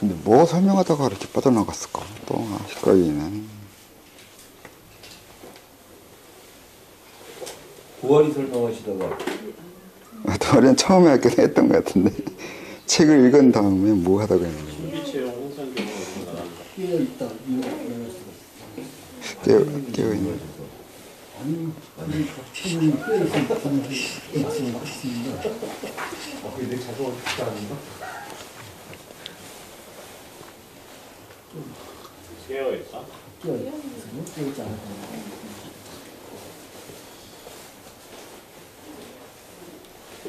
근데 뭐 설명하다가 이렇게 빠져나갔을까? 또 헷갈리네. 9월이 설명하시다가 도리는 처음에 하긴 했던 것 같은데 책을 읽은 다음에 뭐 하다가 했는데 신비체험 홍상 경우가 나간다. 깨어있다. 깨어있는 아니, 겹치는 깨어있습니다. 근데 자동으로 듣지 않는가? 깨어있다? 깨어있지 않았다.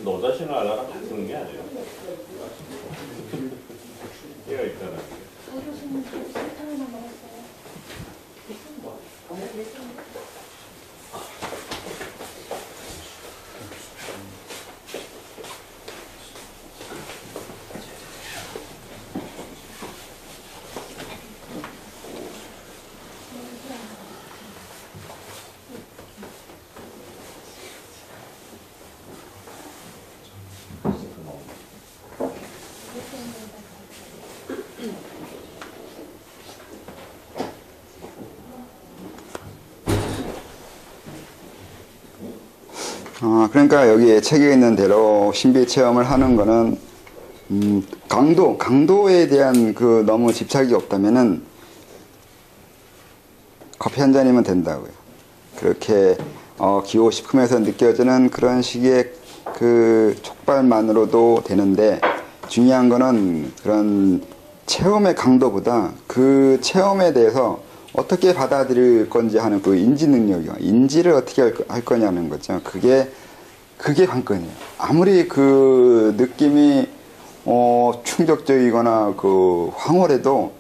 너 자신을 알아가 다 쓰는 게 아니에요. 깨어있다는 게. 그러니까 여기 책에 있는 대로 신비 체험을 하는 거는 강도에 대한 그 너무 집착이 없다면은 커피 한 잔이면 된다고요. 그렇게 기호식품에서 느껴지는 그런 식의 그 촉발만으로도 되는데 중요한 거는 그런 체험의 강도보다 그 체험에 대해서 어떻게 받아들일 건지 하는 그 인지 능력이요. 인지를 어떻게 할 거냐는 거죠. 그게 관건이에요. 아무리 그 느낌이 충격적이거나 그 황홀해도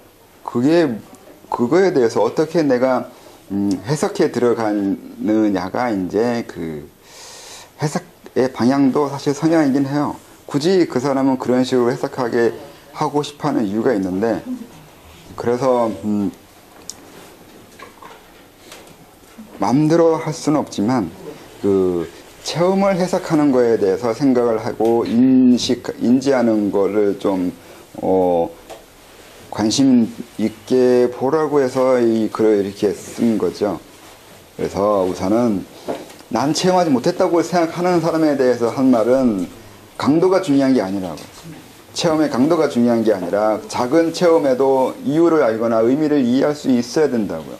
그거에 대해서 어떻게 내가 해석해 들어가느냐가 이제 그 해석의 방향도 사실 성향이긴 해요. 굳이 그 사람은 그런 식으로 해석하게 하고 싶어하는 이유가 있는데 그래서 마음대로 할 수는 없지만 그 체험을 해석하는 거에 대해서 생각을 하고 인지하는 거를 좀 관심 있게 보라고 해서 이 글을 이렇게 쓴 거죠. 그래서 우선은 난 체험하지 못했다고 생각하는 사람에 대해서 한 말은 강도가 중요한 게 아니라고. 체험의 강도가 중요한 게 아니라 작은 체험에도 이유를 알거나 의미를 이해할 수 있어야 된다고요.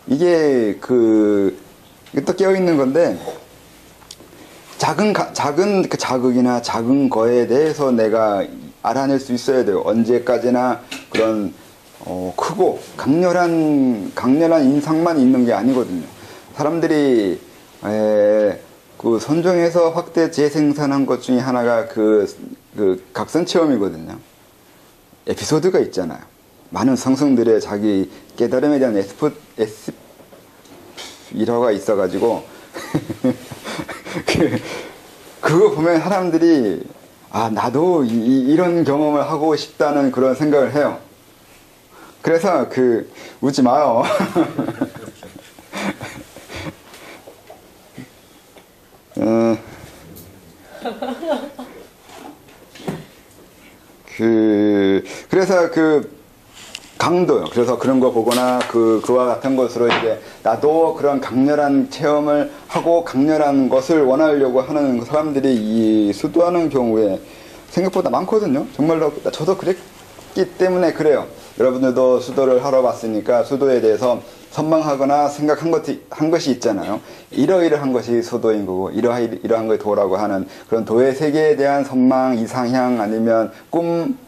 이게 또 깨어있는 건데 작은 그 자극이나 작은 거에 대해서 내가 알아낼 수 있어야 돼요. 언제까지나 그런 크고 강렬한 인상만 있는 게 아니거든요. 사람들이 그 선종에서 확대 재생산한 것 중에 하나가 그 각성 체험이거든요. 에피소드가 있잖아요. 많은 성승들의 자기 깨달음에 대한 일화가 있어가지고 그거 보면 사람들이 나도 이런 경험을 하고 싶다는 그런 생각을 해요. 그래서 웃지 마요. 그래서 강도요. 그래서 그런 거 보거나 그와 같은 것으로 이제 나도 그런 강렬한 체험을 하고 강렬한 것을 원하려고 하는 사람들이 이 수도하는 경우에 생각보다 많거든요. 정말로 저도 그랬기 때문에 그래요. 여러분들도 수도를 하러 왔으니까 수도에 대해서 선망하거나 생각한 것이 있잖아요. 이러이러한 것이 수도인 거고 이러한 것이 도라고 하는 그런 도의 세계에 대한 선망, 이상향 아니면 꿈,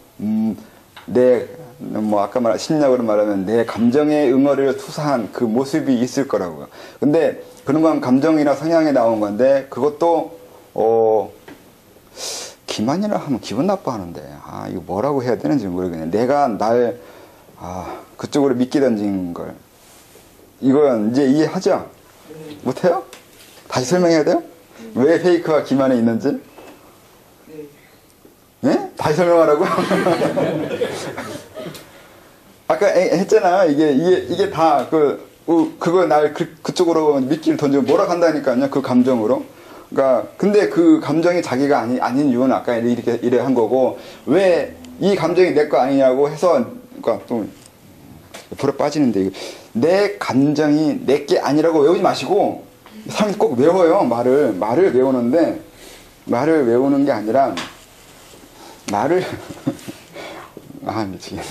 아까 심리학으로 말하면 내 감정의 응어리를 투사한 그 모습이 있을 거라고요. 근데 그런 건 감정이나 성향에 나온 건데 그것도 기만이라 하면 기분 나빠하는데 이거 뭐라고 해야 되는지 모르겠네. 내가 날 그쪽으로 믿게 던진 걸 이건 이제 이해하죠? 못해요? 다시 설명해야 돼요? 왜 페이크와 기만이 있는지? 네? 다시 설명하라고? 아까 했잖아요. 이게 다 그거 날 그쪽으로 미끼를 던지고 몰아간다니까요. 그 감정으로. 그러니까 근데 그 감정이 자기가 아닌 이유는 아까 이래 한 거고 왜 이 감정이 내 거 아니냐고 해서, 그러니까 또 옆으로 빠지는데, 내 감정이 내 게 아니라고 외우지 마시고, 사람이 꼭 외워요, 말을 외우는데, 말을 외우는 게 아니라, 말을, 아, 미치겠네.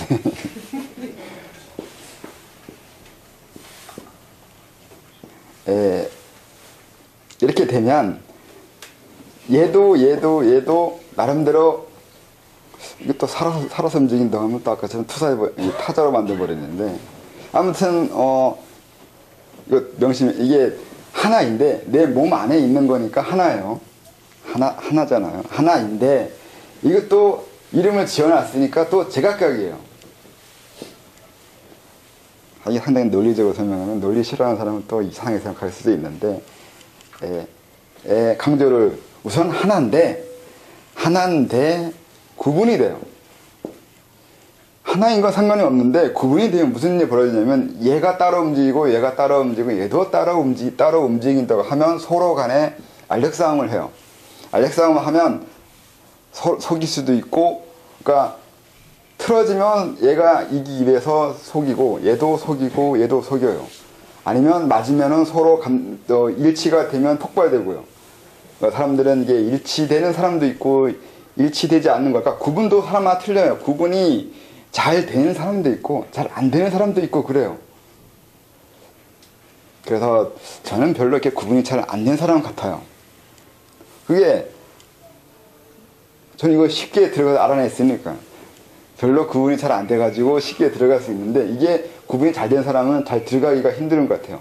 이렇게 되면, 얘도 나름대로 이게 또 살아서 움직인다고 하면 또 아까처럼 타자로 만들어버렸는데 아무튼 이거 명심 이게 하나인데 내 몸 안에 있는 거니까 하나예요. 하나잖아요. 하나인데 이것도 이름을 지어놨으니까 또 제각각이에요. 이게 상당히 논리적으로 설명하면 논리 싫어하는 사람은 또 이상하게 생각할 수도 있는데 강조를 우선 하나인데 구분이 돼요. 하나인 건 상관이 없는데 구분이 되면 무슨 일이 벌어지냐면 얘가 따로 움직이고 얘가 따로 움직이고 얘도 따로 움직인다고 하면 서로 간에 알력싸움을 해요. 알력싸움을 하면 속일 수도 있고 그러니까 틀어지면 얘가 이기기 위해서 속이고 얘도 속여요. 아니면 맞으면은 서로 일치가 되면 폭발되고요. 그러니까 사람들은 이게 일치되는 사람도 있고 일치되지 않는 거. 그러니까 구분도 사람마다 틀려요. 구분이 잘 되는 사람도 있고 잘 안 되는 사람도 있고 그래요. 그래서 저는 별로 이렇게 구분이 잘 안 되는 사람 같아요. 그게 저는 이거 쉽게 들어가서 알아냈으니까 별로 구분이 잘 안 돼가지고 쉽게 들어갈 수 있는데 이게 구분이 잘 된 사람은 잘 들어가기가 힘든 것 같아요.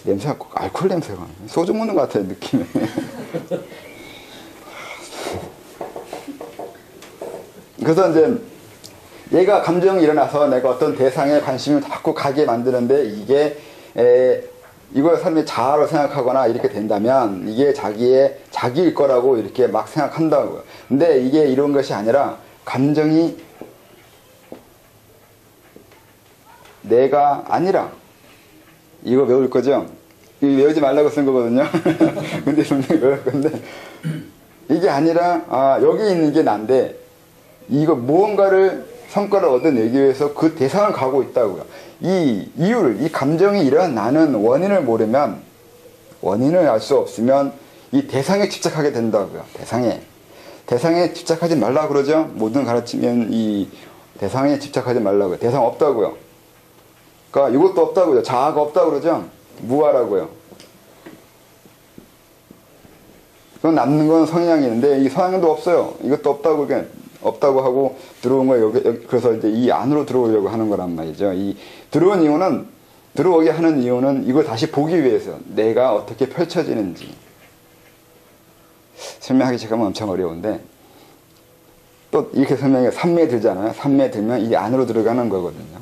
냄새가 꼭 알코올 냄새가 소주 먹는 것 같아요 느낌이. 그래서 이제 얘가 감정이 일어나서 내가 어떤 대상에 관심을 자꾸 가게 만드는데 이게 이걸 사람이 자아로 생각하거나 이렇게 된다면 이게 자기일 거라고 이렇게 막 생각한다고요. 근데 이게 이런 것이 아니라 감정이 내가 아니라 이거 외울 거죠? 이거 외우지 말라고 쓴 거거든요. 근데 분명히 외울 건데 이게 아니라 여기 있는 게 난데 이거 무언가를 성과를 얻어내기 위해서 그 대상을 가고 있다고요. 이 감정이 일어나는 원인을 모르면 원인을 알 수 없으면 이 대상에 집착하게 된다고요. 대상에 집착하지 말라고 그러죠. 모든 가르치면 이 대상에 집착하지 말라고요. 대상 없다고요. 그러니까 이것도 없다고요. 자아가 없다고 그러죠. 무아라고요. 그럼 남는 건 성향이 있는데 이 성향도 없어요. 이것도 없다고 하고 들어온 거예요. 여기 그래서 이제 이 안으로 들어오려고 하는 거란 말이죠. 이 들어오게 하는 이유는 이걸 다시 보기 위해서 내가 어떻게 펼쳐지는지 설명하기 시작하면 엄청 어려운데 또 이렇게 설명해 삼매에 들잖아요. 삼매에 들면 이 안으로 들어가는 거거든요.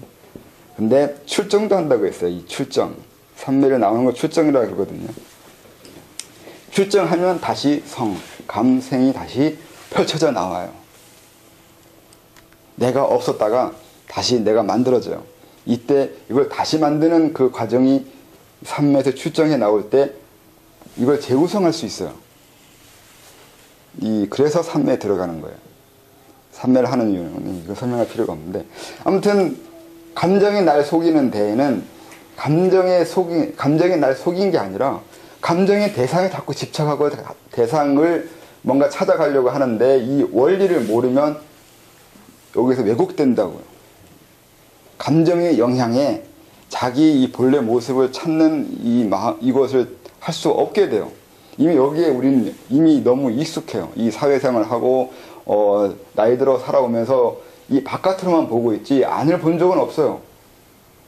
근데 출정도 한다고 했어요. 이 출정. 삼매를 나오는 걸 출정이라고 그러거든요. 출정하면 다시 감생이 다시 펼쳐져 나와요. 내가 없었다가 다시 내가 만들어져요. 이때 이걸 다시 만드는 그 과정이 삼매에서 출정해 나올 때 이걸 재구성할 수 있어요. 그래서 삼매에 들어가는 거예요. 삼매를 하는 이유는 이거 설명할 필요가 없는데 아무튼 감정이 날 속이는 데에는 감정이 날 속인 게 아니라 감정의 대상에 자꾸 집착하고 대상을 뭔가 찾아가려고 하는데 이 원리를 모르면 여기서 왜곡된다고요. 감정의 영향에 자기 이 본래 모습을 찾는 이것을 할 수 없게 돼요. 이미 여기에 우리는 이미 너무 익숙해요. 이 사회생활을 하고 나이 들어 살아오면서 이 바깥으로만 보고 있지 안을 본 적은 없어요.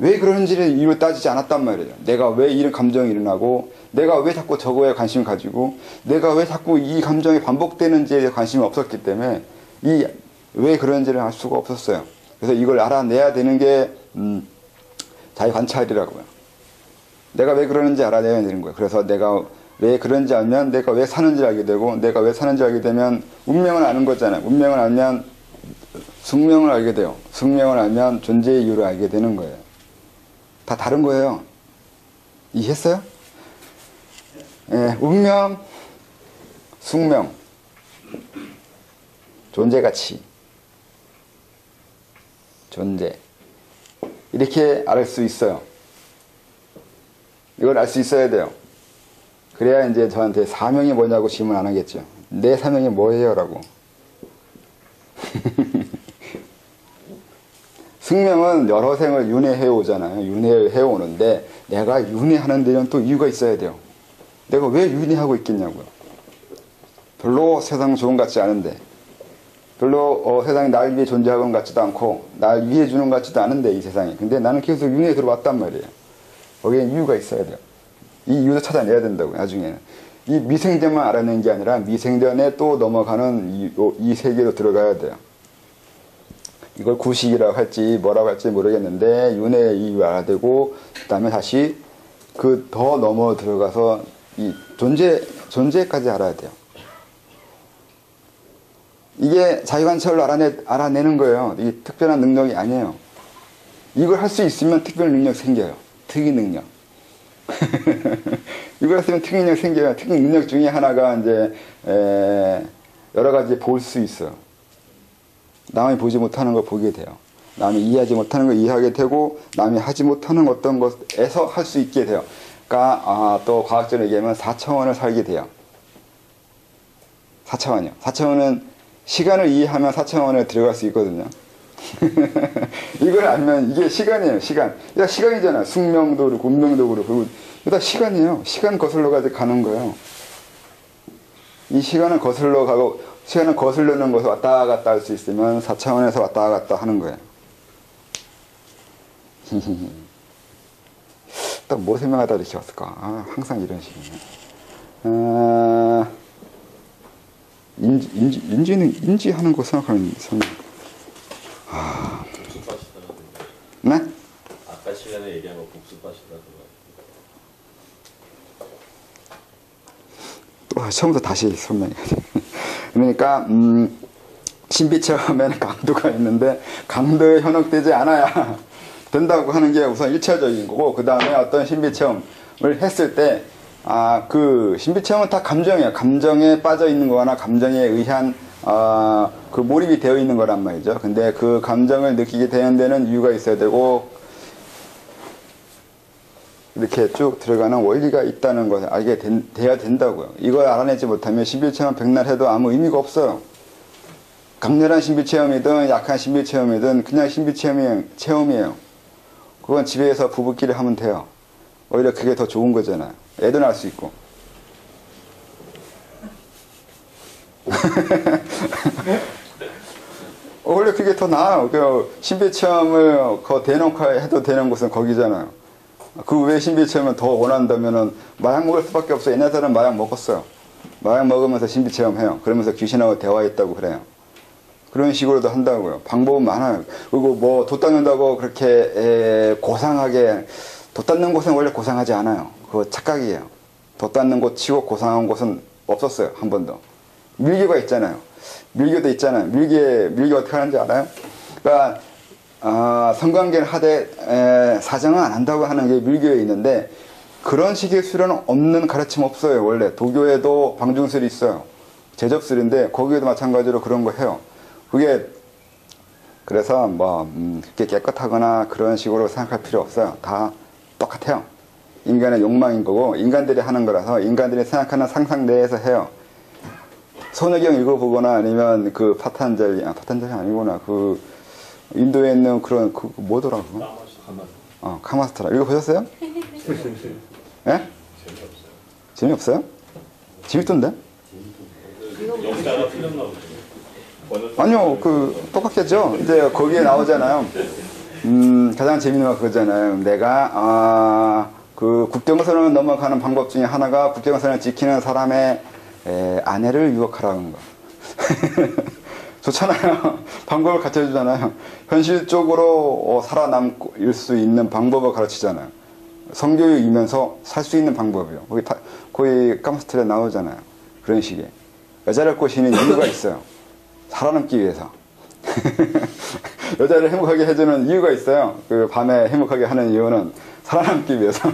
왜 그런지를 이유를 따지지 않았단 말이에요. 내가 왜 이런 감정이 일어나고 내가 왜 자꾸 저거에 관심을 가지고 내가 왜 자꾸 이 감정이 반복되는지에 관심이 없었기 때문에 왜 그런지를 알 수가 없었어요. 그래서 이걸 알아내야 되는 게 자기 관찰이라고요. 내가 왜 그러는지 알아내야 되는 거예요. 그래서 내가 왜 그런지 알면 내가 왜 사는지 알게 되고 내가 왜 사는지 알게 되면 운명을 아는 거잖아요. 운명을 알면 숙명을 알게 돼요. 숙명을 알면 존재의 이유를 알게 되는 거예요. 다 다른 거예요. 이해했어요? 운명, 숙명, 존재 가치 존재. 이렇게 알 수 있어요. 이걸 알 수 있어야 돼요. 그래야 이제 저한테 사명이 뭐냐고 질문 안 하겠죠. 내 사명이 뭐예요? 라고. 승명은 여러 생을 윤회해 오잖아요. 윤회해 오는데 내가 윤회하는 데는 또 이유가 있어야 돼요. 내가 왜 윤회하고 있겠냐고요. 별로 세상 좋은 것 같지 않은데, 별로 세상이 날 위해 존재하는 것 같지도 않고 날 위해 주는 것 같지도 않은데 이 세상이. 근데 나는 계속 윤회에 들어왔단 말이에요. 거기에 이유가 있어야 돼요. 이 이유도 찾아내야 된다고요. 나중에는. 이 미생전만 알아내는 게 아니라 미생전에 또 넘어가는 이 세계로 들어가야 돼요. 이걸 구식이라고 할지 뭐라고 할지 모르겠는데 윤회의 이유 알아내고 그 다음에 다시 그 더 넘어 들어가서 이 존재까지 알아야 돼요. 이게 자유관찰로 알아내는 거예요. 이게 특별한 능력이 아니에요. 이걸 할 수 있으면 특별 능력 생겨요. 특이 능력. 이걸 했으면 특이 능력 생겨요. 특이 능력 중에 하나가 이제 여러 가지 볼 수 있어요. 남이 보지 못하는 거 보게 돼요. 남이 이해하지 못하는 거 이해하게 되고 남이 하지 못하는 어떤 것에서 할 수 있게 돼요. 그러니까 또 과학적으로 얘기하면 4차원을 살게 돼요. 4차원이요. 4차원은 시간을 이해하면 4차원에 들어갈 수 있거든요. 이걸 알면 이게 시간이에요. 시간. 이거 시간이잖아요. 숙명도 그렇고 운명도 그렇고 이거 다 시간이에요. 시간 거슬러 가는 거예요. 이 시간을 거슬러 가고 시간을 거슬러는 것을 왔다 갔다 할 수 있으면 4차원에서 왔다 갔다 하는 거예요. 또 뭐 설명하다 이렇게 왔을까? 항상 이런 식이네. 인지하는 거 생각하는 설명. 복습하시더라고요. 네? 아까 시간에 얘기한 거 복습하시더라고요. 또 처음부터 다시 설명해야 돼. 그러니까 신비체험에는 강도가 있는데 강도에 현혹되지 않아야 된다고 하는 게 우선 1차적인 거고, 그 다음에 어떤 신비체험을 했을 때 그 신비체험은 다 감정이에요. 감정에 빠져 있는 거나 감정에 의한 그 몰입이 되어 있는 거란 말이죠. 근데 그 감정을 느끼게 되는 데는 이유가 있어야 되고 이렇게 쭉 들어가는 원리가 있다는 것을 알게 돼야 된다고요. 이걸 알아내지 못하면 신비체험 백날 해도 아무 의미가 없어요. 강렬한 신비체험이든 약한 신비체험이든 그냥 신비체험이에요. 그건 집에서 부부끼리 하면 돼요. 오히려 그게 더 좋은 거잖아요. 애도 낳을 수 있고. 원래 그게 더 나아요. 그 신비체험을 대놓고 해도 되는 곳은 거기잖아요. 그 외에 신비체험을 더 원한다면은 마약 먹을 수밖에 없어요. 옛날에는 마약 먹었어요. 마약 먹으면서 신비체험해요. 그러면서 귀신하고 대화했다고 그래요. 그런 식으로도 한다고요. 방법은 많아요. 그리고 뭐 돛 닦는다고 그렇게 고상하게, 돛 닦는 곳은 원래 고상하지 않아요. 그거 착각이에요. 돛 닦는 곳 치고 고상한 곳은 없었어요. 한 번도. 밀교가 있잖아요. 밀교도 있잖아요. 밀교 어떻게 하는지 알아요? 그러니까 성관계를 하되 사정은 안 한다고 하는 게 밀교에 있는데, 그런 식의 수련은 없는 가르침 없어요. 원래 도교에도 방중술이 있어요. 제접술인데 거기에도 마찬가지로 그런 거 해요. 그게 그래서 뭐 그렇게 깨끗하거나 그런 식으로 생각할 필요 없어요. 다 똑같아요. 인간의 욕망인 거고 인간들이 하는 거라서 인간들이 생각하는 상상 내에서 해요. 손해경 읽어보거나 아니면 그 파탄자리 아니구나. 그 인도에 있는 그런 그 뭐더라고? 카마스트라 읽어보셨어요? 예? 재미없어요? 재밌던데? 영자가 틀렸나 보죠. 아니요, 똑같겠죠? 이제 거기에 나오잖아요. 가장 재밌는 건 그거잖아요. 내가, 국경선을 넘어가는 방법 중에 하나가 국경선을 지키는 사람의 아내를 유혹하라는 거. 좋잖아요. 방법을 가르쳐 주잖아요. 현실적으로 살아남을 수 있는 방법을 가르치잖아요. 성교육이면서 살 수 있는 방법이요. 거기 카마스트라에 나오잖아요. 그런 식의. 여자를 꼬시는 이유가 있어요. 살아남기 위해서. 여자를 행복하게 해주는 이유가 있어요. 그 밤에 행복하게 하는 이유는 살아남기 위해서.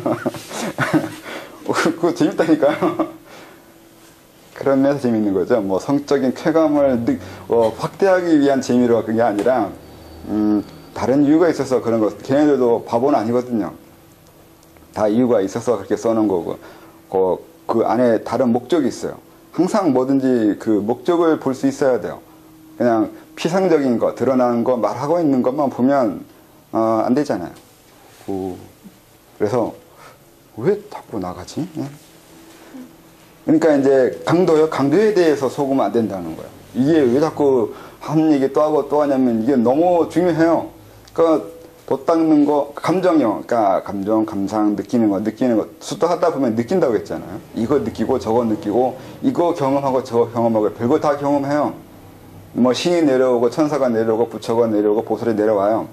그거 재밌다니까요. 그런 면에서 재밌는 거죠. 뭐 성적인 쾌감을 확대하기 위한 재미로 그게 아니라 다른 이유가 있어서 그런 거. 걔네들도 바보는 아니거든요. 다 이유가 있어서 그렇게 써놓은 거고, 그 안에 다른 목적이 있어요. 항상 뭐든지 그 목적을 볼 수 있어야 돼요. 그냥 피상적인 거, 드러나는 거, 말하고 있는 것만 보면 안 되잖아요. 그래서 왜 자꾸 나가지? 예? 그러니까 이제 강도에 대해서 속으면 안 된다는 거예요. 이게 왜 자꾸 한 얘기 또 하고 또 하냐면 이게 너무 중요해요. 그러니까 도 닦는 거, 감정이요. 그러니까 감정, 감상, 느끼는 거. 수도 하다 보면 느낀다고 했잖아요. 이거 느끼고 저거 느끼고 이거 경험하고 저거 경험하고 별거 다 경험해요. 뭐 신이 내려오고 천사가 내려오고 부처가 내려오고 보살이 내려와요.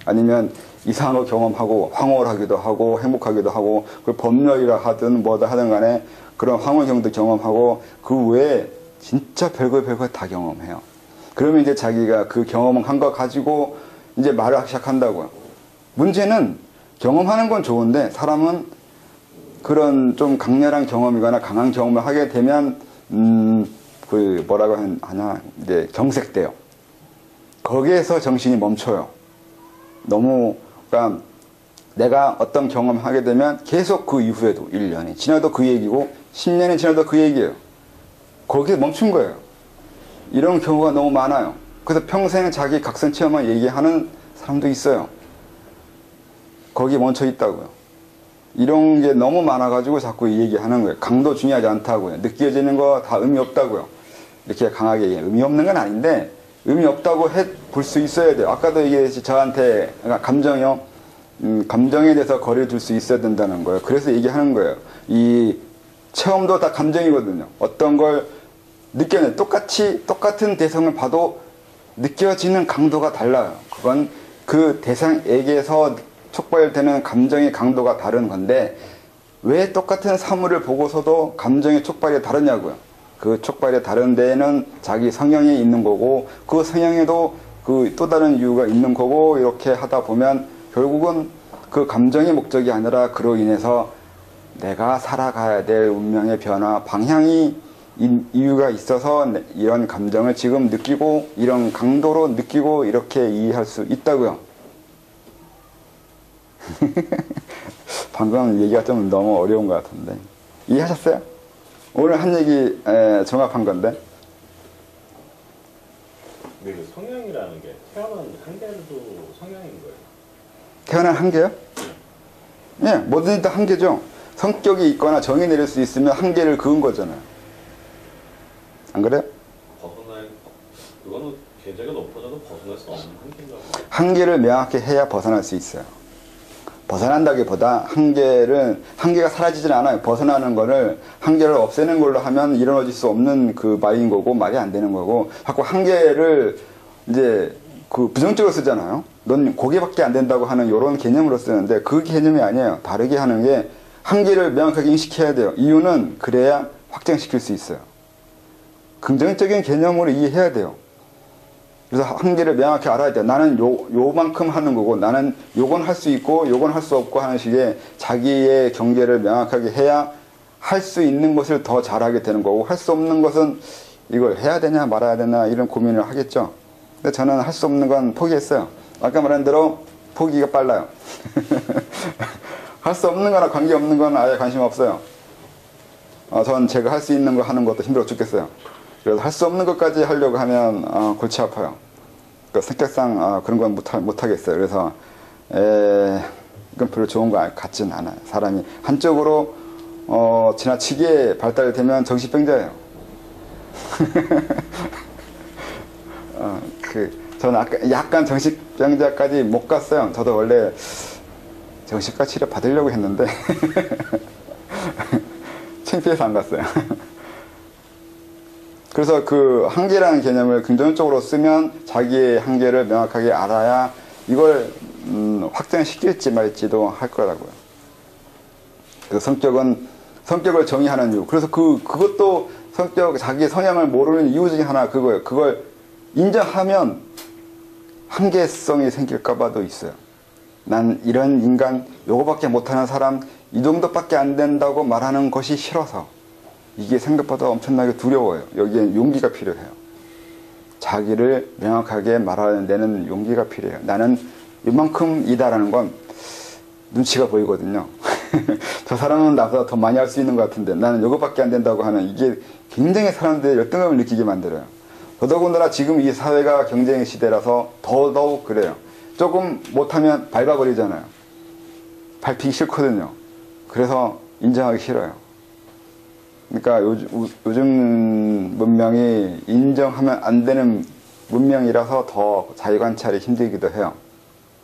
아니면 이상한 거 경험하고 황홀하기도 하고 행복하기도 하고 그 법렬이라 하든 뭐다 하든 간에 그런 황홀경도 경험하고 그 외에 진짜 별거 다 경험해요. 그러면 이제 자기가 그 경험한 거 가지고 이제 말을 하기 시작한다고요. 문제는 경험하는 건 좋은데 사람은 그런 좀 강렬한 경험이거나 강한 경험을 하게 되면 그 뭐라고 하냐 이제 경색돼요. 거기에서 정신이 멈춰요. 너무 그러니까 내가 어떤 경험을 하게 되면 계속 그 이후에도 1년이 지나도 그 얘기고 10년이 지나도 그 얘기예요. 거기에 멈춘 거예요. 이런 경우가 너무 많아요. 그래서 평생 자기 각성 체험만 얘기하는 사람도 있어요. 거기에 멈춰 있다고요. 이런 게 너무 많아가지고 자꾸 얘기하는 거예요. 강도 중요하지 않다고요. 느껴지는 거 다 의미 없다고요. 이렇게 강하게 얘기해요. 의미 없는 건 아닌데 의미 없다고 볼 수 있어야 돼요. 아까도 얘기했지 저한테 그러니까 감정이요. 감정에 대해서 거리를 둘 수 있어야 된다는 거예요. 그래서 얘기하는 거예요. 이 체험도 다 감정이거든요. 어떤 걸 느껴요. 똑같은 대상을 봐도 느껴지는 강도가 달라요. 그건 그 대상에게서 촉발되는 감정의 강도가 다른 건데 왜 똑같은 사물을 보고서도 감정의 촉발이 다르냐고요. 그 촉발이 다른 데에는 자기 성향이 있는 거고 그 성향에도 그 또 다른 이유가 있는 거고 이렇게 하다 보면 결국은 그 감정의 목적이 아니라 그로 인해서 내가 살아가야 될 운명의 변화, 방향이 이유가 있어서 이런 감정을 지금 느끼고 이런 강도로 느끼고 이렇게 이해할 수 있다고요. 방금 얘기가 좀 너무 어려운 것 같은데 이해하셨어요? 오늘 한 얘기 종합한 건데 근데 그 성향이라는 게 태어난 한계도 성향인 거예요? 태어난 한계요? 예, 뭐든지 다 한계죠. 성격이 있거나 정이 내릴 수 있으면 한계를 그은 거잖아요. 안 그래요? 그거는 계제가 높아져도 벗어날 수 없는 한계인가 봐요. 한계를 명확히 해야 벗어날 수 있어요. 벗어난다기보다 한계가 사라지진 않아요. 벗어나는 거를 한계를 없애는 걸로 하면 이루어질 수 없는 그 말인 거고 말이 안 되는 거고 자꾸 한계를 이제 그 부정적으로 쓰잖아요. 넌 고개밖에 안 된다고 하는 이런 개념으로 쓰는데 그 개념이 아니에요. 다르게 하는 게 한계를 명확하게 인식해야 돼요. 이유는 그래야 확장시킬 수 있어요. 긍정적인 개념으로 이해해야 돼요. 그래서 한계를 명확히 알아야 돼요. 나는 요만큼 하는 거고 나는 요건 할 수 있고 요건 할 수 없고 하는 식의 자기의 경계를 명확하게 해야 할 수 있는 것을 더 잘하게 되는 거고 할 수 없는 것은 이걸 해야 되냐 말아야 되나 이런 고민을 하겠죠. 근데 저는 할 수 없는 건 포기했어요. 아까 말한 대로 포기가 빨라요. 할 수 없는 거나 관계없는 건 아예 관심 없어요. 전 제가 할 수 있는 거 하는 것도 힘들어 죽겠어요. 그래서 할 수 없는 것까지 하려고 하면 골치 아파요. 그러니까 성격상 그런 건 못 하겠어요. 그래서 이건 별로 좋은 거 같진 않아요. 사람이 한쪽으로 지나치게 발달되면 정신병자예요. 저는 아까 약간 정신병자까지 못 갔어요. 저도 원래 정신과 치료 받으려고 했는데 창피해서 안 갔어요. 그래서 그 한계라는 개념을 긍정적으로 쓰면 자기의 한계를 명확하게 알아야 이걸 확장시킬지 말지도 할 거라고요. 그 성격을 정의하는 이유. 그래서 그것도 자기의 성향을 모르는 이유 중에 하나 그거예요. 그걸 인정하면 한계성이 생길까봐도 있어요. 난 이런 인간, 요거밖에 못하는 사람, 이 정도밖에 안 된다고 말하는 것이 싫어서. 이게 생각보다 엄청나게 두려워요. 여기에 용기가 필요해요. 자기를 명확하게 말하는 데는 용기가 필요해요. 나는 이만큼이다라는 건 눈치가 보이거든요. 저 사람은 나보다 더 많이 할 수 있는 것 같은데 나는 이것밖에 안 된다고 하는 이게 굉장히 사람들의 열등감을 느끼게 만들어요. 더더군다나 지금 이 사회가 경쟁의 시대라서 더더욱 그래요. 조금 못하면 밟아버리잖아요. 밟히기 싫거든요. 그래서 인정하기 싫어요. 그러니까 요즘 문명이 인정하면 안 되는 문명이라서 더 자기관찰이 힘들기도 해요.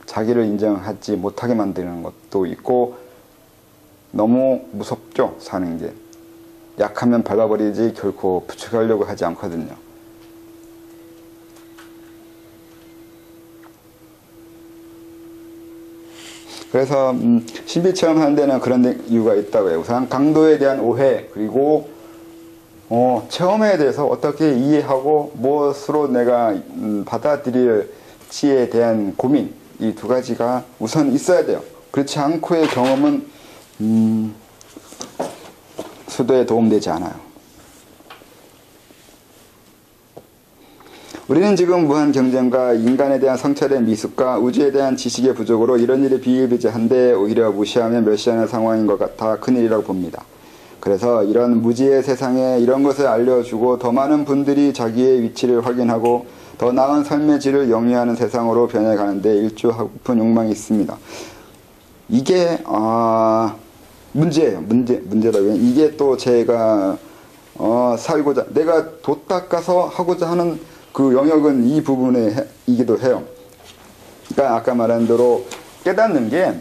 자기를 인정하지 못하게 만드는 것도 있고 너무 무섭죠, 사는 게. 약하면 밟아버리지 결코 부추기려고 하지 않거든요. 그래서 신비체험하는 데는 그런 이유가 있다고 해요. 우선 강도에 대한 오해, 그리고 체험에 대해서 어떻게 이해하고 무엇으로 내가 받아들일지에 대한 고민, 이 두 가지가 우선 있어야 돼요. 그렇지 않고의 경험은 수도에 도움되지 않아요. 우리는 지금 무한 경쟁과 인간에 대한 성찰의 미숙과 우주에 대한 지식의 부족으로 이런 일이 비일비재한데 오히려 무시하며 멸시하는 상황인 것 같아 큰일이라고 봅니다. 그래서 이런 무지의 세상에 이런 것을 알려주고 더 많은 분들이 자기의 위치를 확인하고 더 나은 삶의 질을 영위하는 세상으로 변해가는데 일조하고픈 욕망이 있습니다. 이게 문제예요. 문제라고요. 이게 또 제가 살고자 내가 돛 닦아서 하고자 하는 그 영역은 이 부분이기도 해요. 그러니까 아까 말한 대로 깨닫는 게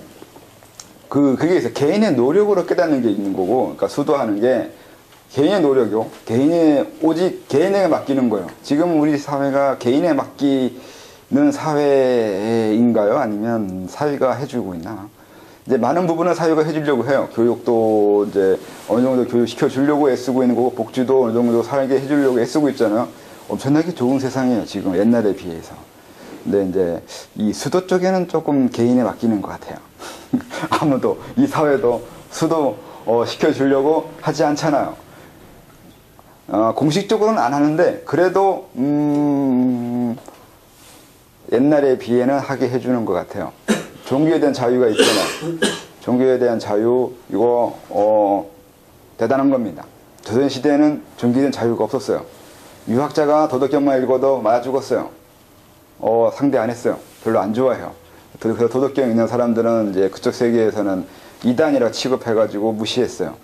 그게 있어요. 개인의 노력으로 깨닫는 게 있는 거고, 그러니까 수도하는 게 개인의 노력이요. 오직 개인에게 맡기는 거예요. 지금 우리 사회가 개인에 맡기는 사회인가요? 아니면 사회가 해주고 있나? 이제 많은 부분은 사회가 해주려고 해요. 교육도 이제 어느 정도 교육시켜 주려고 애쓰고 있는 거고, 복지도 어느 정도 살게 해주려고 애쓰고 있잖아요. 엄청나게 좋은 세상이에요, 지금 옛날에 비해서. 근데 이제 이 수도 쪽에는 조금 개인에 맡기는 것 같아요. 아무도 이 사회도 수도 시켜주려고 하지 않잖아요. 공식적으로는 안 하는데 그래도 옛날에 비해는 하게 해주는 것 같아요. 종교에 대한 자유가 있잖아요. 종교에 대한 자유 이거 대단한 겁니다. 조선시대에는 종교에 대한 자유가 없었어요. 유학자가 도덕경만 읽어도 맞아 죽었어요. 상대 안 했어요. 별로 안 좋아해요. 그래서 도덕경 있는 사람들은 이제 그쪽 세계에서는 이단이라 취급해가지고 무시했어요.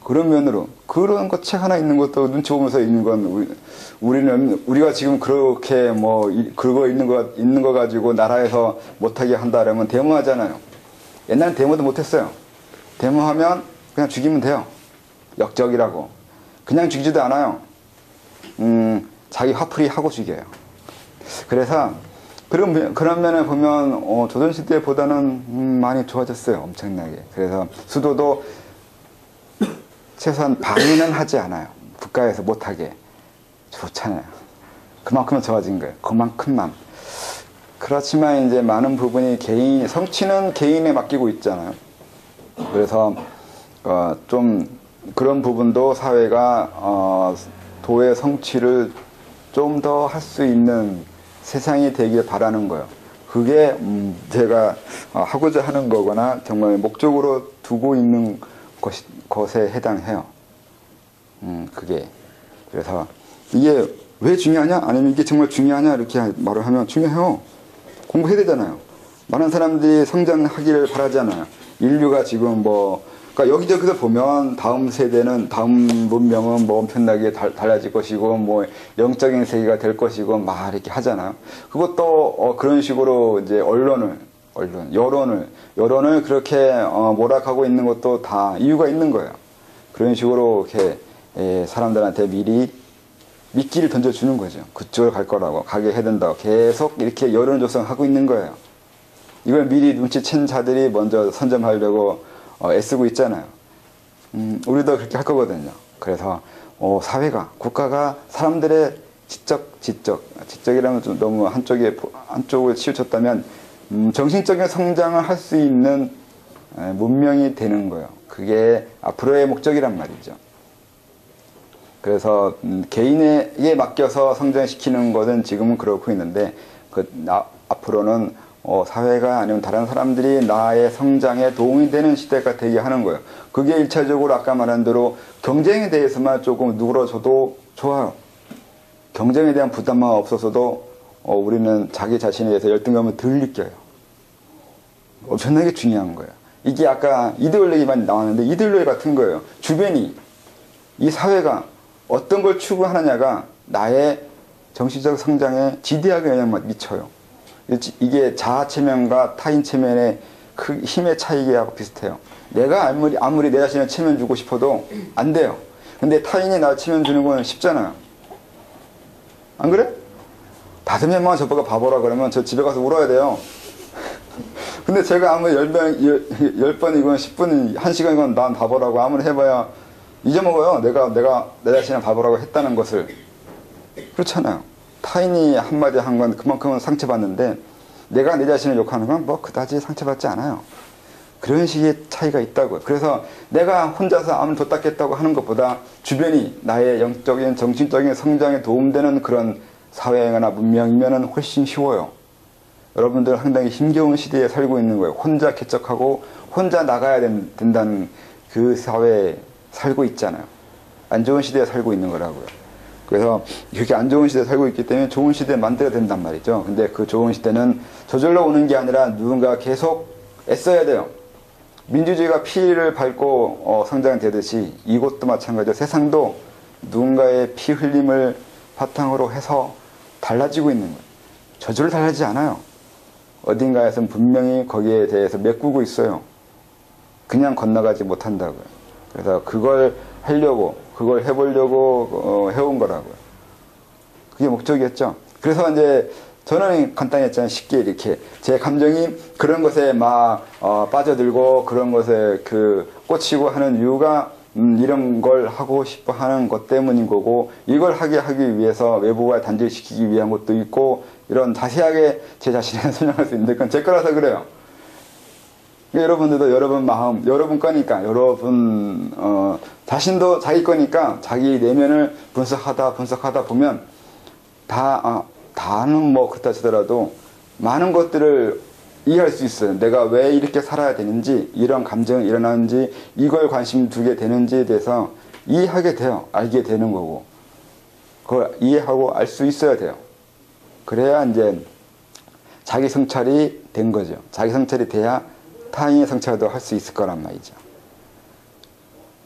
그런 면으로 그런 것 책 하나 있는 것도 눈치 보면서 읽는 건 우리가 지금 그렇게 그거 있는 거 가지고 나라에서 못하게 한다라면 데모하잖아요. 옛날엔 데모도 못했어요. 데모하면 그냥 죽이면 돼요. 역적이라고. 그냥 죽이지도 않아요. 자기 화풀이 하고 죽여요. 그래서 그런 면에 보면 조선시대보다는 많이 좋아졌어요. 엄청나게. 그래서 수도도 최소한 방해는 하지 않아요. 국가에서 못하게. 좋잖아요. 그만큼은 좋아진 거예요. 그만큼만. 그렇지만 이제 많은 부분이 성취는 개인에 맡기고 있잖아요. 그래서 좀 그런 부분도 사회가 도의 성취를 좀 더 할 수 있는 세상이 되길 바라는 거예요. 그게 제가 하고자 하는 거거나 정말 목적으로 두고 있는 것에 해당해요. 그게. 그래서 이게 왜 중요하냐? 아니면 이게 정말 중요하냐? 이렇게 말을 하면 중요해요. 공부해야 되잖아요. 많은 사람들이 성장하기를 바라잖아요. 인류가 지금 그러니까 여기저기서 보면 다음 세대는, 다음 문명은 엄청나게 달라질 것이고, 영적인 세계가 될 것이고, 막 이렇게 하잖아요. 그것도, 그런 식으로 이제 여론을 그렇게, 몰아가고 있는 것도 다 이유가 있는 거예요. 그런 식으로 이렇게, 사람들한테 미리 미끼를 던져주는 거죠. 그쪽으로 갈 거라고, 가게 해야 된다고. 계속 이렇게 여론 조성하고 있는 거예요. 이걸 미리 눈치챈 자들이 먼저 선점하려고 애쓰고 있잖아요. 우리도 그렇게 할 거거든요. 그래서 사회가, 국가가 사람들의 지적이라면 좀 너무 한쪽을 치우쳤다면 정신적인 성장을 할 수 있는 문명이 되는 거예요. 그게 앞으로의 목적이란 말이죠. 그래서 개인에게 맡겨서 성장시키는 것은 지금은 그렇고 있는데 앞으로는 사회가 아니면 다른 사람들이 나의 성장에 도움이 되는 시대가 되게 하는 거예요. 그게 일차적으로 아까 말한 대로 경쟁에 대해서만 조금 누그러져도 좋아요. 경쟁에 대한 부담만 없어서도 우리는 자기 자신에 대해서 열등감을 덜 느껴요. 엄청나게 중요한 거예요. 이게 아까 이데올로기만 나왔는데 이데올로기 같은 거예요. 주변이 이 사회가 어떤 걸 추구하느냐가 나의 정신적 성장에 지대하게 영향을 미쳐요. 이게 자아 체면과 타인 체면의 그 힘의 차이하고 비슷해요. 내가 아무리 내 자신을 체면 주고 싶어도 안 돼요. 근데 타인이 나 체면 주는 건 쉽잖아요. 안 그래? 5명만 저보고 바보라 그러면 저 집에 가서 울어야 돼요. 근데 제가 아무리 10번이건 10분, 1시간이건 난 바보라고 아무리 해봐야 잊어먹어요. 내가 내 자신을 바보라고 했다는 것을. 그렇잖아요. 타인이 한마디 한 건 그만큼은 상처받는데 내가 내 자신을 욕하는 건 뭐 그다지 상처받지 않아요. 그런 식의 차이가 있다고요. 그래서 내가 혼자서 아무리 도닦겠다고 하는 것보다 주변이 나의 영적인 정신적인 성장에 도움되는 그런 사회나 문명이면 훨씬 쉬워요. 여러분들 상당히 힘겨운 시대에 살고 있는 거예요. 혼자 개척하고 혼자 나가야 된다는 그 사회에 살고 있잖아요. 안 좋은 시대에 살고 있는 거라고요. 그래서 이렇게 안 좋은 시대에 살고 있기 때문에 좋은 시대에 만들어야 된단 말이죠. 근데 그 좋은 시대는 저절로 오는 게 아니라 누군가 계속 애써야 돼요. 민주주의가 피를 밟고 성장되듯이 이곳도 마찬가지로 세상도 누군가의 피 흘림을 바탕으로 해서 달라지고 있는 거예요. 저절로 달라지지 않아요. 어딘가에서는 분명히 거기에 대해서 메꾸고 있어요. 그냥 건너가지 못한다고요. 그래서 그걸 하려고, 그걸 해보려고 해온 거라고요. 그게 목적이었죠. 그래서 이제 저는 간단히 했잖아요. 쉽게 이렇게 제 감정이 그런 것에 막 빠져들고 그런 것에 꽂히고 하는 이유가 이런 걸 하고 싶어 하는 것 때문인 거고, 이걸 하기 위해서 외부와 단절시키기 위한 것도 있고, 이런 자세하게 제 자신에 설명할 수 있는데 그건 제 거라서 그래요. 여러분들도 여러분 마음, 여러분 거니까, 여러분 자신도 자기 거니까 자기 내면을 분석하다 보면 다는 뭐 그렇다 치더라도 많은 것들을 이해할 수 있어요. 내가 왜 이렇게 살아야 되는지, 이런 감정이 일어나는지, 이걸 관심 두게 되는지에 대해서 이해하게 돼요. 알게 되는 거고. 그걸 이해하고 알 수 있어야 돼요. 그래야 이제 자기 성찰이 된 거죠. 자기 성찰이 돼야 타인의 성찰도 할 수 있을 거란 말이죠.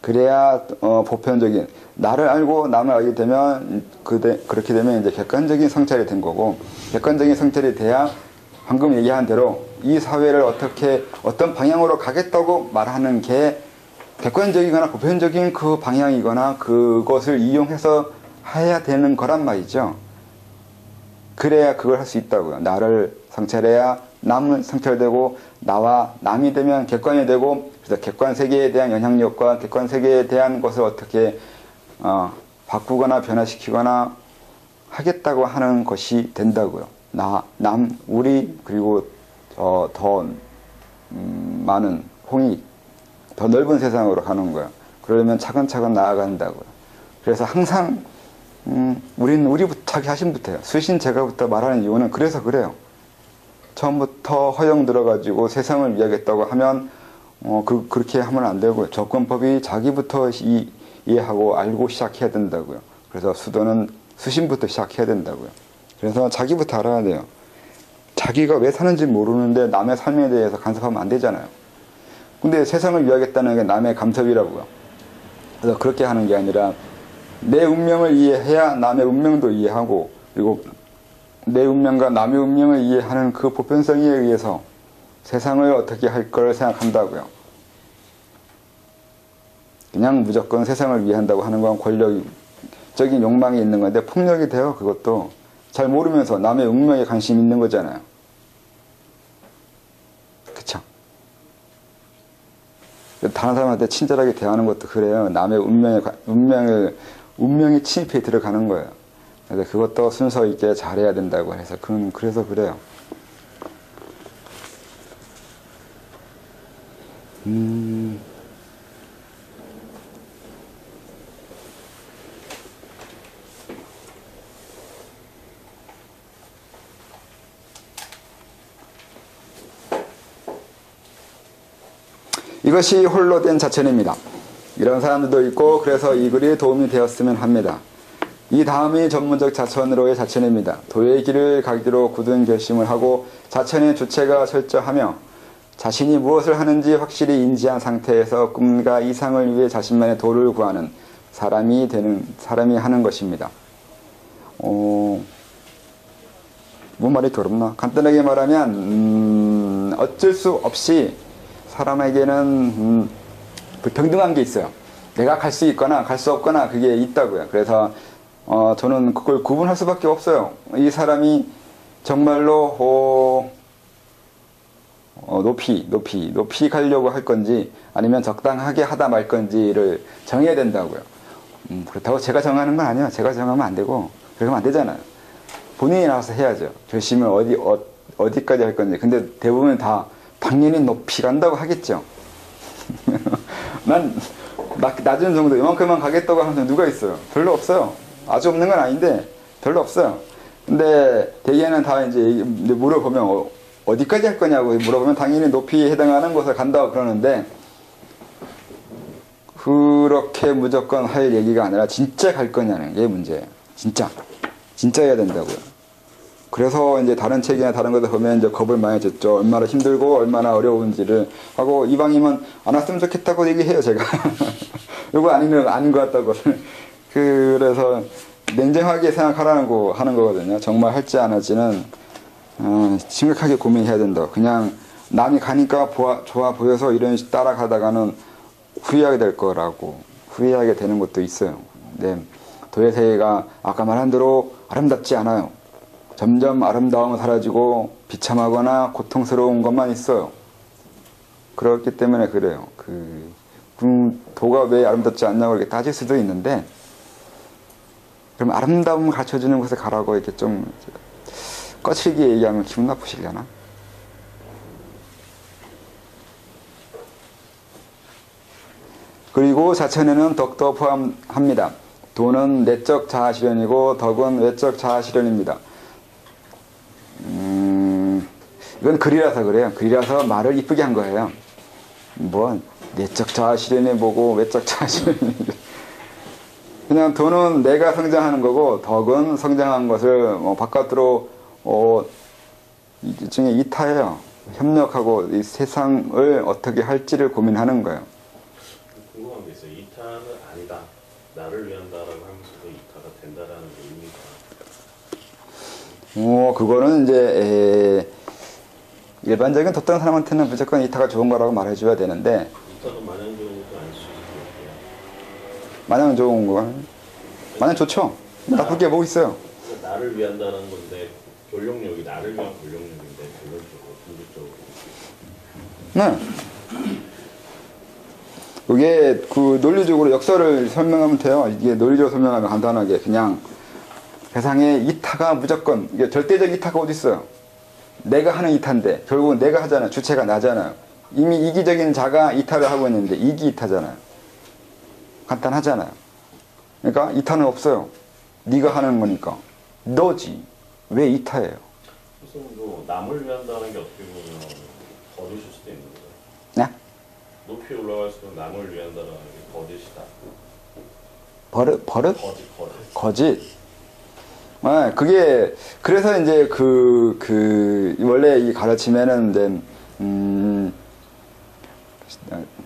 그래야 보편적인, 나를 알고 남을 알게 되면 그렇게 되면 이제 객관적인 성찰이 된 거고, 객관적인 성찰이 돼야 방금 얘기한 대로 이 사회를 어떤 방향으로 가겠다고 말하는 게 객관적이거나 보편적인 그 방향이거나 그것을 이용해서 해야 되는 거란 말이죠. 그래야 그걸 할 수 있다고요. 나를 성찰해야 남은 성찰되고, 나와 남이 되면 객관이 되고, 그래서 객관 세계에 대한 영향력과 객관 세계에 대한 것을 어떻게 바꾸거나 변화시키거나 하겠다고 하는 것이 된다고요. 남, 우리, 그리고 더 많은 홍익, 더 넓은 세상으로 가는 거예요. 그러려면 차근차근 나아간다고요. 그래서 항상 우리는 자기 자신부터요. 수신제가부터 말하는 이유는 그래서 그래요. 처음부터 허영 들어가지고 세상을 위하겠다고 하면 그렇게 하면 안 되고요. 조건법이 자기부터 이해하고 알고 시작해야 된다고요. 그래서 수도는 수신부터 시작해야 된다고요. 그래서 자기부터 알아야 돼요. 자기가 왜 사는지 모르는데 남의 삶에 대해서 간섭하면 안 되잖아요. 근데 세상을 위하겠다는 게 남의 간섭이라고요. 그래서 그렇게 하는 게 아니라 내 운명을 이해해야 남의 운명도 이해하고, 그리고 내 운명과 남의 운명을 이해하는 그 보편성에 의해서 세상을 어떻게 할 걸 생각한다고요. 그냥 무조건 세상을 위한다고 하는 건 권력적인 욕망이 있는 건데 폭력이 돼요. 그것도 잘 모르면서 남의 운명에 관심 있는 거잖아요. 그쵸? 다른 사람한테 친절하게 대하는 것도 그래요. 남의 운명에 침입해 들어가는 거예요. 그래서 그것도 순서 있게 잘해야 된다고 해서 그래서 그래요. 이것이 홀로 된 자천입니다. 이런 사람들도 있고 그래서 이 글이 도움이 되었으면 합니다. 이 다음이 전문적 자천으로의 자천입니다. 도의 길을 가기로 굳은 결심을 하고 자천의 주체가 철저하며 자신이 무엇을 하는지 확실히 인지한 상태에서 꿈과 이상을 위해 자신만의 도를 구하는 사람이 하는 것입니다. 뭔 말이 더 어렵나? 간단하게 말하면 어쩔 수 없이 사람에게는 불평등한 게 있어요. 내가 갈 수 있거나 갈 수 없거나 그게 있다고요. 그래서 저는 그걸 구분할 수밖에 없어요. 이 사람이 정말로 높이 가려고 할 건지 아니면 적당하게 하다 말 건지를 정해야 된다고요. 그렇다고 제가 정하는 건 아니에요. 제가 정하면 안 되고 그러면 안 되잖아요. 본인이 나와서 해야죠. 결심을 어디까지 할 건지. 근데 대부분 다 당연히 높이 간다고 하겠죠. 난 낮은 정도 이만큼만 가겠다고 하는 사람 누가 있어요? 별로 없어요. 아주 없는 건 아닌데 별로 없어요. 근데 대개는 다 이제 물어보면 어디까지 할 거냐고 물어보면 당연히 높이에 해당하는 곳을 간다고 그러는데 그렇게 무조건 할 얘기가 아니라 진짜 갈 거냐는 게 문제예요. 진짜 해야 된다고요. 그래서 이제 다른 책이나 다른 것을 보면 이제 겁을 많이 줬죠. 얼마나 힘들고 얼마나 어려운지를 하고 이방이면 안 왔으면 좋겠다고 얘기해요, 제가. 이거 아니면 아닌 것 같다고. 그래서 냉정하게 생각하라고 하는 거거든요. 정말 할지 안 할지는 심각하게 고민해야 된다. 그냥 남이 가니까 좋아 보여서 이런 식 따라가다가는 후회하게 될 거라고 후회하게 되는 것도 있어요. 네. 도의 세계가 아까 말한 대로 아름답지 않아요. 점점 아름다움은 사라지고 비참하거나 고통스러운 것만 있어요. 그렇기 때문에 그래요. 도가 왜 아름답지 않냐고 이렇게 따질 수도 있는데 그럼 아름다움을 가르쳐주는 곳에 가라고 이렇게 좀 거칠게 얘기하면 기분 나쁘시려나? 그리고 자천에는 덕도 포함합니다. 도는 내적 자아실현이고 덕은 외적 자아실현입니다. 이건 글이라서 그래요. 글이라서 말을 이쁘게 한 거예요. 뭐 내적 자아실현이 뭐고 외적 자아실현이 그냥 도는 내가 성장하는 거고 덕은 성장한 것을 바깥으로 일종의 이타예요. 협력하고 이 세상을 어떻게 할지를 고민하는 거예요. 궁금한 게 있어요. 이타는 아니다. 나를 위한다라고 하면서도 이타가 된다라는 의미가. 그거는 이제 일반적인 덕다는 사람한테는 무조건 이타가 좋은 거라고 말해줘야 되는데 이타도 마냥 좋은 것도 아닐 수 있을 것 같아요. 마냥 좋은 거 마냥 좋죠. 나쁠 게 뭐 있어요. 그러니까 나를 위한다는 건데 본령력이 나를 위한 본령력인데 본론적으로 궁극적으로. 네. 이게 그 논리적으로 역설을 설명하면 돼요. 이게 논리적으로 설명하면 간단하게 그냥 세상에 이타가 무조건 이게 절대적 이타가 어디 있어요? 내가 하는 이타인데 결국은 내가 하잖아요. 주체가 나잖아요. 이미 이기적인 자가 이타를 하고 있는데 이기 이타잖아요. 간단하잖아요. 그러니까 이타는 없어요. 네가 하는 거니까. 너지. 왜 이타예요? 그래서 남을 위한다는 게 어떻게 보면 거짓일 수도 있는 거죠. 네? 높이 올라갈수록 남을 위한다는 게 거짓이다. 버릇? 거짓. 거짓. 네, 그게 그래서 이제 원래 이 가르침에는 이제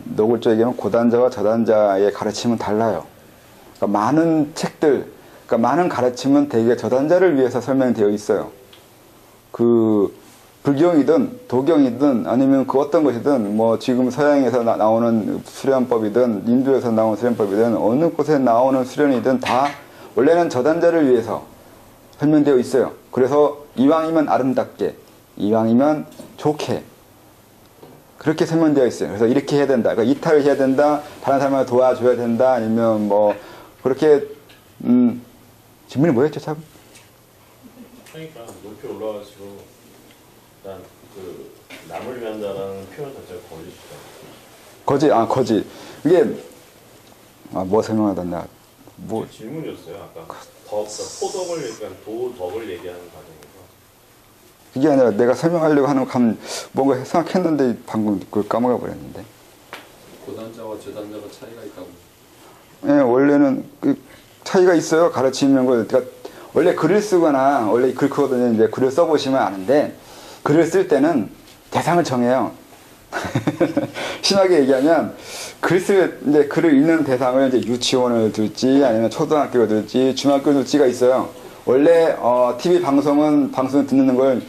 노골적으로 얘기하면 고단자와 저단자의 가르침은 달라요. 그러니까 많은 책들, 그러니까 많은 가르침은 대개 저단자를 위해서 설명되어 있어요. 불경이든 도경이든 아니면 그 어떤 것이든 뭐 지금 서양에서 나오는 수련법이든 인도에서 나오는 수련법이든 어느 곳에 나오는 수련이든 다 원래는 저단자를 위해서 설명되어 있어요. 그래서 이왕이면 아름답게, 이왕이면 좋게 그렇게 설명되어 있어요. 그래서 이렇게 해야 된다. 그러니까 이탈을 해야 된다. 다른 사람을 도와줘야 된다. 아니면 뭐 그렇게 질문이 뭐였죠, 참? 그러니까 높이 올라갈수록 일단 남을 위한다라는 표현 자체가 거짓이다. 거짓. 이게 뭐 설명하던가 뭐 질문이었어요. 아까 포덕을 얘기한 도덕을 얘기하는 과정에서. 그게 아니라 내가 설명하려고 하는 건 뭔가 생각했는데 방금 그걸 까먹어 버렸는데. 고단자와 저단자가 차이가 있다고. 예, 원래는 그 차이가 있어요. 가르치는 걸. 그러니까 원래 글을 쓰거나 원래 글 크거든요. 이제 글을 써보시면 아는데 글을 쓸 때는 대상을 정해요. 심하게 얘기하면 이제 글을 읽는 대상을 이제 유치원을 둘지 아니면 초등학교를 둘지 중학교를 둘지가 있어요. 원래 TV 방송 듣는 걸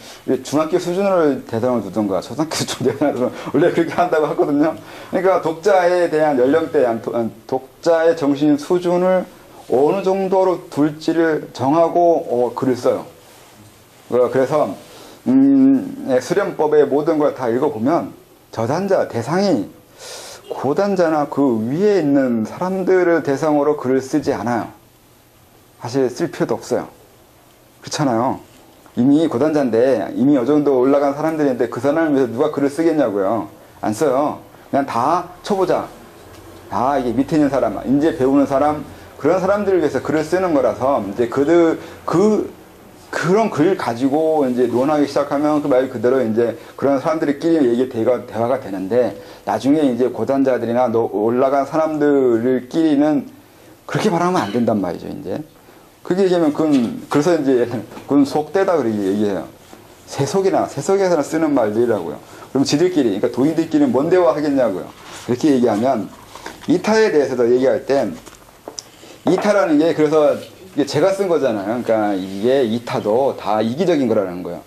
중학교 수준으로 대상을 두던가 초등학교 수준 대상을 두던가 원래 그렇게 한다고 하거든요. 그러니까 독자에 대한 연령대, 독자의 정신 수준을 어느 정도로 둘지를 정하고 글을 써요. 그래서 수련법의 모든 걸 다 읽어보면 저단자, 대상이 고단자나 그 위에 있는 사람들을 대상으로 글을 쓰지 않아요. 사실 쓸 필요도 없어요. 그렇잖아요. 이미 고단자인데 이미 어느 정도 올라간 사람들인데 그 사람을 위해서 누가 글을 쓰겠냐고요. 안 써요. 그냥 다 초보자, 다 이게 밑에 있는 사람, 이제 배우는 사람, 그런 사람들을 위해서 글을 쓰는 거라서 이제 그런 글 가지고 이제 논하기 시작하면 그 말 그대로 이제 그런 사람들끼리 대화가 되는데 나중에 이제 고단자들이나 올라간 사람들끼리는 그렇게 말하면 안 된단 말이죠, 이제. 그게 얘기하면 그래서 이제 그건 속되다 그렇게 얘기해요. 세속에서는 쓰는 말들이라고요. 그럼 지들끼리, 그러니까 도인들끼리는 뭔 대화 하겠냐고요. 이렇게 얘기하면 이타에 대해서도 얘기할 때 이타라는 게 그래서 이게 제가 쓴 거잖아요. 그러니까 이게 이타도 다 이기적인 거라는 거예요.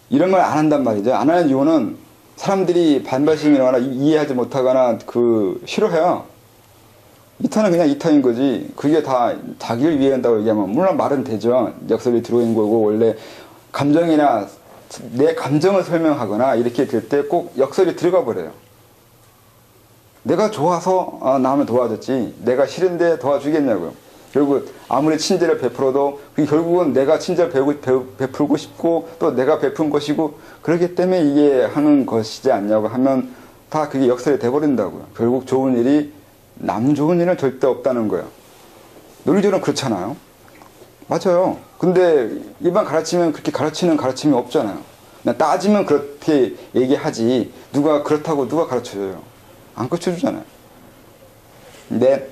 이런 걸 안 한단 말이죠. 안 하는 이유는 사람들이 반발심이 일어나거나 이해하지 못하거나 싫어해요. 이타는 그냥 이타인 거지. 그게 다 자기를 위해 한다고 얘기하면 물론 말은 되죠. 역설이 들어있는 거고 원래 감정이나 내 감정을 설명하거나 이렇게 될 때 꼭 역설이 들어가 버려요. 내가 좋아서 남을 도와줬지 내가 싫은데 도와주겠냐고요. 결국 아무리 친절을 베풀어도 결국은 내가 친절 베풀고 싶고 또 내가 베푼 것이고 그렇기 때문에 이게 하는 것이지 않냐고 하면 다 그게 역설이 돼버린다고요. 결국 좋은 일이 남 좋은 일은 절대 없다는 거예요. 논리적으로는 그렇잖아요. 맞아요. 근데 일반 가르치면 그렇게 가르치는 가르침이 없잖아요. 그냥 따지면 그렇게 얘기하지 누가 그렇다고 누가 가르쳐줘요. 안 가르쳐주잖아요. 근데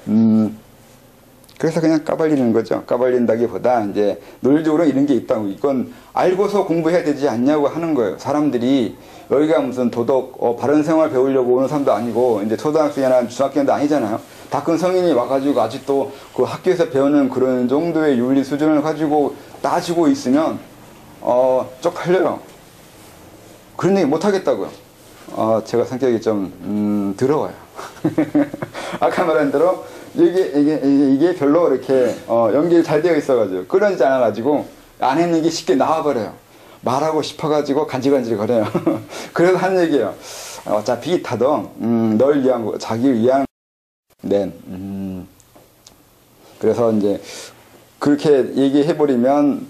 그래서 그냥 까발리는 거죠. 까발린다기보다 이제 논리적으로 이런 게 있다고 이건 알고서 공부해야 되지 않냐고 하는 거예요. 사람들이 여기가 무슨 도덕 바른 생활 배우려고 오는 사람도 아니고 이제 초등학생이나 중학생도 아니잖아요. 다 큰 성인이 와가지고 아직도 그 학교에서 배우는 그런 정도의 윤리 수준을 가지고 따지고 있으면 쪽팔려요. 그런 얘기 못 하겠다고요. 제가 성격이 좀 더러워요. 아까 말한 대로 이게 별로 이렇게 연결이 잘 되어 있어가지고 끊어지지 않아가지고 안에 있는 게 쉽게 나와버려요. 말하고 싶어가지고 간질간질 거려요. 그래서 한 얘기예요. 어차피 이타도 널 위한 거, 자기를 위한. 네. 그래서 이제 그렇게 얘기해버리면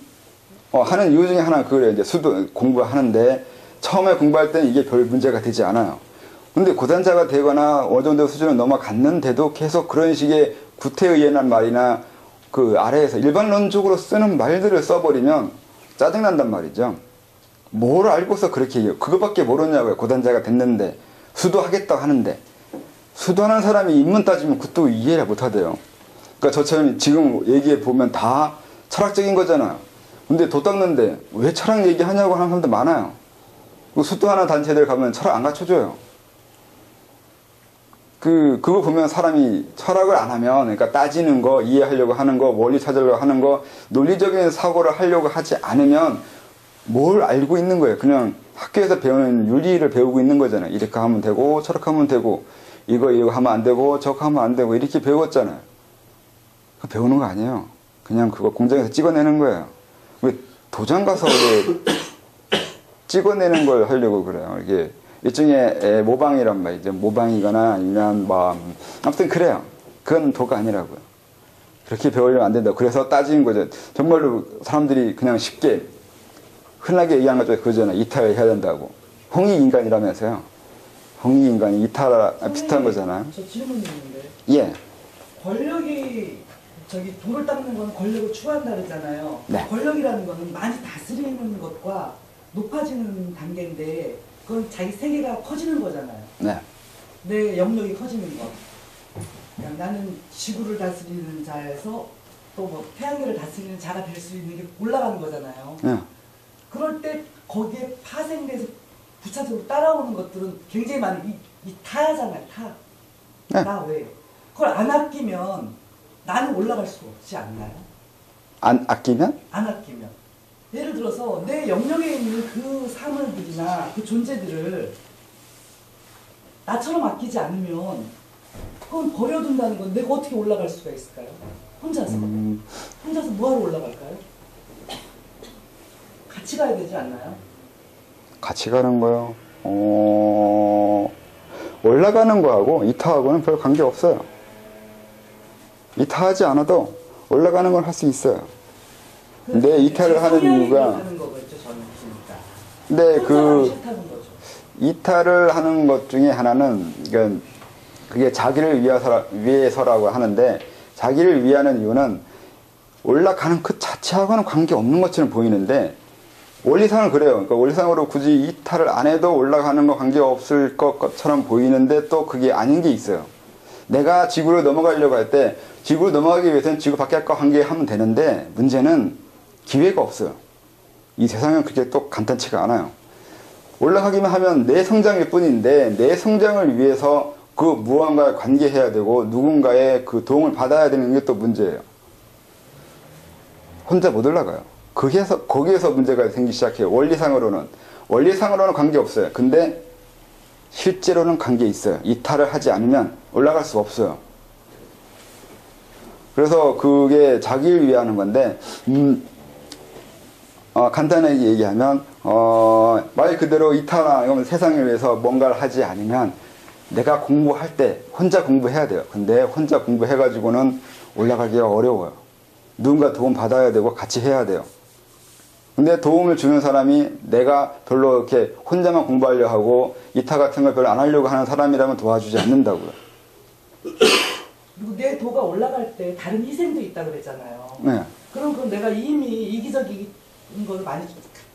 하는 이유 중에 하나는 그거예요. 이제 수도 공부하는데 처음에 공부할 때는 이게 별 문제가 되지 않아요. 근데 고단자가 되거나 어느 정도 수준을 넘어갔는데도 계속 그런 식의 구태의연한 말이나 그 아래에서 일반론적으로 쓰는 말들을 써버리면 짜증난단 말이죠. 뭘 알고서 그렇게 해요. 그거밖에 모르냐고요. 고단자가 됐는데 수도하겠다고 하는데 수도하는 사람이 인문 따지면 그것도 이해를 못하대요. 그러니까 저처럼 지금 얘기해 보면 다 철학적인 거잖아요. 근데 도 닦는데 왜 철학 얘기하냐고 하는 사람들 많아요. 수도하는 단체들 가면 철학 안 가르쳐줘요. 그거 보면 사람이 철학을 안 하면, 그러니까 따지는 거, 이해하려고 하는 거, 원리 찾으려고 하는 거, 논리적인 사고를 하려고 하지 않으면 뭘 알고 있는 거예요. 그냥 학교에서 배우는 윤리를 배우고 있는 거잖아요. 이렇게 하면 되고, 저렇게 하면 되고, 이거 하면 안 되고, 저거 하면 안 되고, 이렇게 배웠잖아요. 그거 배우는 거 아니에요. 그냥 그거 공장에서 찍어내는 거예요. 왜 도장 가서 찍어내는 걸 하려고 그래요. 이게 일종의 모방이란 말이죠. 모방이거나 아니면 아무튼 그래요. 그건 도가 아니라고요. 그렇게 배우려면 안 된다. 그래서 따지는 거죠. 정말로 사람들이 그냥 쉽게 흔하게 얘기하는 거죠. 그거잖아요. 이탈을 해야 된다고. 홍익인간이라면서요. 홍익인간이 이탈 비슷한 거잖아요. 저 질문이 있는데. 예. 권력이 돌을 닦는 건 권력을 추구한다 그러잖아요. 네. 권력이라는 거는 많이 다스리는 것과 높아지는 단계인데 그건 자기 세계가 커지는 거잖아요. 네. 내 영역이 커지는 거. 그냥 나는 지구를 다스리는 자에서 또 뭐 태양계를 다스리는 자가 될 수 있는 게 올라가는 거잖아요. 예. 그럴 때 거기에 파생돼서 부차적으로 따라오는 것들은 굉장히 많이 이 타잖아요. 타. 네. 나 왜? 그걸 안 아끼면 나는 올라갈 수 없지 않나요? 안 아끼면? 안 아끼면. 예를 들어서 내 영역에 있는 그 사물들이나 그 존재들을 나처럼 아끼지 않으면 그건 버려둔다는 건 내가 어떻게 올라갈 수가 있을까요? 혼자서. 혼자서 뭐하러 올라갈까요? 같이 가야 되지 않나요? 같이 가는 거요. 올라가는 거하고 이타하고는 별 관계 없어요. 이타하지 않아도 올라가는 걸 할 수 있어요. 근데 이탈을 하는 이유가 하는 거겠죠, 저는 보니까. 근데 혼자 가기 그 싫다는 거죠. 이탈을 하는 것 중에 하나는 그게 자기를 위해서라고 하는데 자기를 위하는 이유는 올라가는 그 자체하고는 관계 없는 것처럼 보이는데 원리상은 그래요. 그러니까 원리상으로 굳이 이탈을 안 해도 올라가는 거 관계 없을 것처럼 보이는데 또 그게 아닌 게 있어요. 내가 지구를 넘어가려고 할 때 지구를 넘어가기 위해서는 지구 밖에 거 관계하면 되는데 문제는 기회가 없어요. 이 세상은 그렇게 또 간단치가 않아요. 올라가기만 하면 내 성장일 뿐인데 내 성장을 위해서 그 무언가에 관계해야 되고 누군가의 그 도움을 받아야 되는 게 또 문제예요. 혼자 못 올라가요. 거기에서 문제가 생기기 시작해요. 원리상으로는 관계 없어요. 근데 실제로는 관계 있어요. 이탈을 하지 않으면 올라갈 수가 없어요. 그래서 그게 자기를 위하는 건데 간단하게 얘기하면 말 그대로 이탈하면 세상을 위해서 뭔가를 하지 않으면 내가 공부할 때 혼자 공부해야 돼요. 근데 혼자 공부해가지고는 올라가기가 어려워요. 누군가 도움 받아야 되고 같이 해야 돼요. 근데 도움을 주는 사람이 내가 별로 이렇게 혼자만 공부하려고 하고 이타 같은 걸 별로 안 하려고 하는 사람이라면 도와주지 않는다고요. 그리고 내 도가 올라갈 때 다른 희생도 있다 그랬잖아요. 네. 그럼 그건 내가 이미 이기적인 걸 많이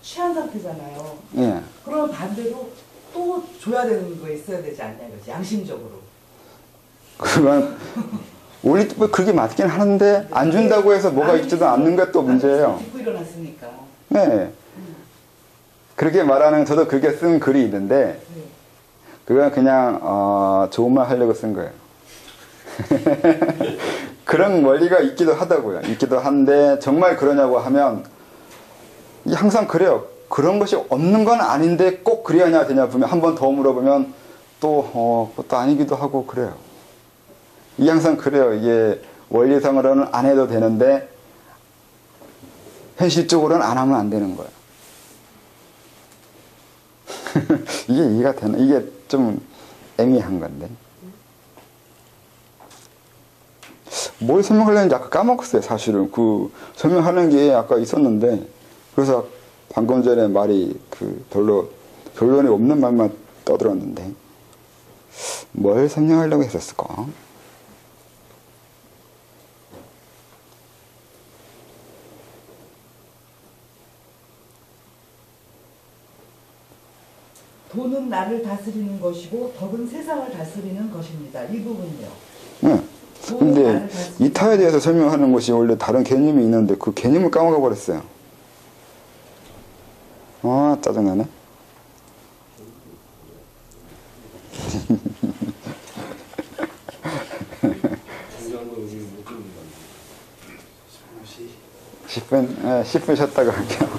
취한 상태잖아요. 예. 그러면 반대로 또 줘야 되는 거 있어야 되지 않냐 이거지. 양심적으로. 그건 우리 뭐 그게 맞긴 하는데 안 준다고 해서 뭐가 있지도 않는 게 또 문제예요. 딛고 일어났으니까. 네. 그렇게 말하는 저도 그렇게 쓴 글이 있는데 네. 그건 그냥 좋은 말 하려고 쓴 거예요. 그런 원리가 있기도 하다고요. 있기도 한데 정말 그러냐고 하면 이게 항상 그래요. 그런 것이 없는 건 아닌데 꼭 그래야 되냐 보면 한 번 더 물어보면 또 그것도 아니기도 하고 그래요. 이게 항상 그래요. 이게 원리상으로는 안 해도 되는데 현실적으로는 안 하면 안 되는 거예요. 이게 이해가 되나? 이게 좀 애매한 건데. 뭘 설명하려는지 아까 까먹었어요, 사실은. 그 설명하는 게 아까 있었는데, 그래서 방금 전에 말이 별로 결론이 없는 말만 떠들었는데, 뭘 설명하려고 했었을까? 돈은 나를 다스리는 것이고 덕은 세상을 다스리는 것입니다. 이 부분이요. 네. 근데 이타에 대해서 설명하는 것이 원래 다른 개념이 있는데 그 개념을 까먹어 버렸어요. 짜증나네. 중요한 거 여기 못 듣는 거 10분 쉬었다가 할게요.